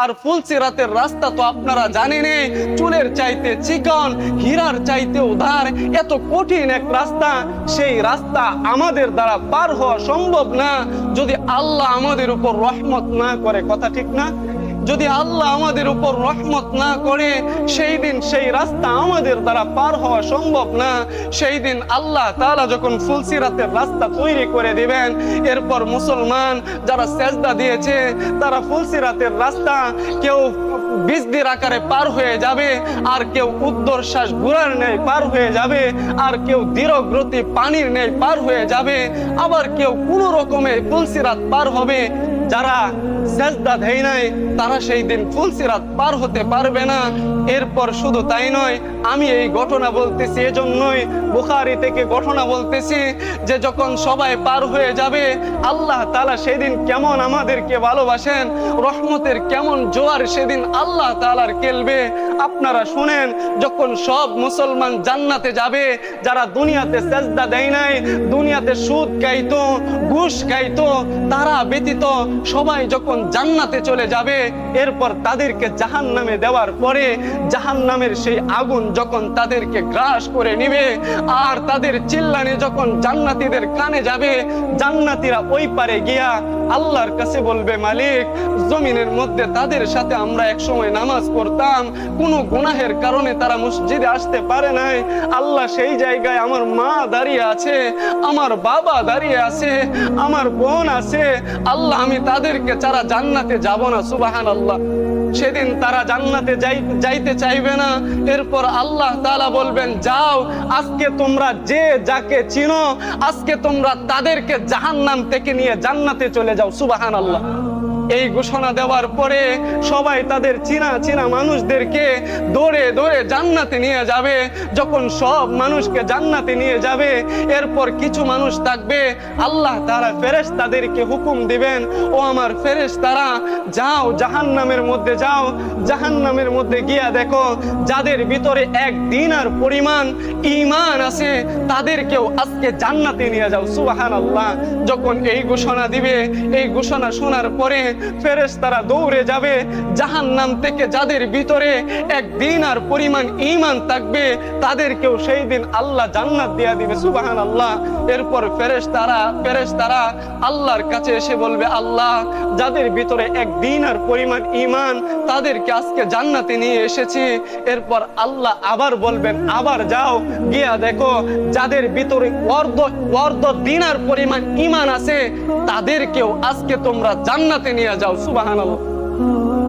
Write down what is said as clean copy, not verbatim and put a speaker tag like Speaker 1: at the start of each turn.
Speaker 1: আর ফুলসিরাতের রাস্তা তো আপনারা জানেনই, চুলের চাইতে চিকন, হীরার চাইতে উধার, এত কঠিন এক রাস্তা। সেই রাস্তা আমাদের দ্বারা পার হওয়া সম্ভব না যদি আল্লাহ আমাদের উপর রহমত না করে। কথা ঠিক না? যদি আল্লাহ আমাদের উপর রহমত না করে, সেই দিন সেই রাস্তা আমাদের দ্বারা পার হওয়া সম্ভব না। সেই দিন আল্লাহ তাআলা যখন ফুলসিরাতের রাস্তা তৈরি করে দিবেন, এরপর মুসলমান যারা সেজদা দিয়েছে তারা ফুলসিরাতের রাস্তা কেউ বিজদির আকারে পার হয়ে যাবে, আর কেউ উদ্দর্শ্বাস ঘোড়ার ন্যায় পার হয়ে যাবে, আর কেউ ধীরগতি পানির ন্যায় পার হয়ে যাবে, আবার কেউ কোনো রকমে ফুলসিরাত পার হবে। যারা সেজদা দেয় নাই তারা সেই দিন ফুলসিরাত পার হতে পারবে না। এরপর শুধু তাই নয়, আমি এই ঘটনা বলতেছি এজন্যই, বুখারী থেকে ঘটনা বলতেছি, যে যখন সবাই পার হয়ে যাবে, আল্লাহ তাআলা সেদিন কেমন আমাদেরকে ভালোবাসেন, রহমতের কেমন জোয়ার সেদিন আল্লাহ তাআলার খেলবে। আপনারা শুনেন, যখন সব মুসলমান জান্নাতে যাবে, যারা দুনিয়াতে সেজদা দেয় নাই, দুনিয়াতে সুদ খাইতো, ঘুষ খাইতো, তারা ব্যতীত সবাই যখন জান্নাতে চলে যাবে, এরপর তাদেরকে জাহান্নামে দেওয়ার পরে জাহান্নামের সেই আগুন যখন তাদেরকে গ্রাস করে নিবে, আর তাদের চিল্লানি যখন জান্নাতীদের কানে যাবে, জান্নাতীরা ওই পারে গিয়া আল্লাহর কাছে বলবে, মালিক, জমিনের মধ্যে তাদের সাথে আমরা এক সময় নামাজ পড়তাম, কোনো গুনাহের কারণে তারা মসজিদে আসতে পারে নাই। আল্লাহ, সেই জায়গায় আমার মা দাঁড়িয়ে আছে, আমার বাবা দাঁড়িয়ে আছে, আমার বোন আছে। আল্লাহ, আমি তাদেরকে ছাড়া জান্নাতে যাব না। সুবহানাল্লাহ। সেদিন তারা জান্নাতে যাইতে চাইবে না। এরপর আল্লাহ তাআলা বলবেন, যাও, আজকে তোমরা যে যাকে চিনো, আজকে তোমরা তাদেরকে জাহান্নাম থেকে নিয়ে জান্নাতে চলে যাও। সুবহানাল্লাহ। এই ঘোষণা দেওয়ার পরে সবাই তাদের চিনা মানুষদেরকে দৌড়ে দৌড়ে জান্নাতে নিয়ে যাবে। যখন সব মানুষকে জান্নাতে নিয়ে যাবে, এরপর কিছু মানুষ থাকবে, আল্লাহ তাআলা ফেরেশতাদেরকে হুকুম দিবেন, ও আমার ফেরেশতারা, যাও জাহান্নামের মধ্যে যাও, জাহান্নামের মধ্যে গিয়া দেখো যাদের ভিতরে এক দিনার পরিমাণ ঈমান আছে, তাদেরকেও আজকে জান্নাতে নিয়ে যাও। সুবহানাল্লাহ। যখন এই ঘোষণা দিবে, এই ঘোষণা শোনার পরে ফেরেশতারা দৌড়ে যাবে, জাহান্নাম থেকে যাদের ভিতরে এক দিনার পরিমাণ ঈমান থাকবে, তাদেরকেও সেই দিন আল্লাহ জান্নাত দিয়ে দিবে। সুবহানাল্লাহ। এরপর ফেরেশতারা আল্লাহর কাছে এসে বলবে, আল্লাহ, যাদের ভিতরে এক দিনার পরিমাণ ঈমান, তাদেরকে আজকে জান্নাতে নিয়ে এসেছি। এরপর আল্লাহ আবার বলবেন, আবার যাও, গিয়া দেখো যাদের ভিতরে অর্ধ দিনার পরিমাণ ঈমান আছে, তাদেরকেও আজকে তোমরা জান্নাতে নিয়ে যাও। সুবহানাল্লাহ।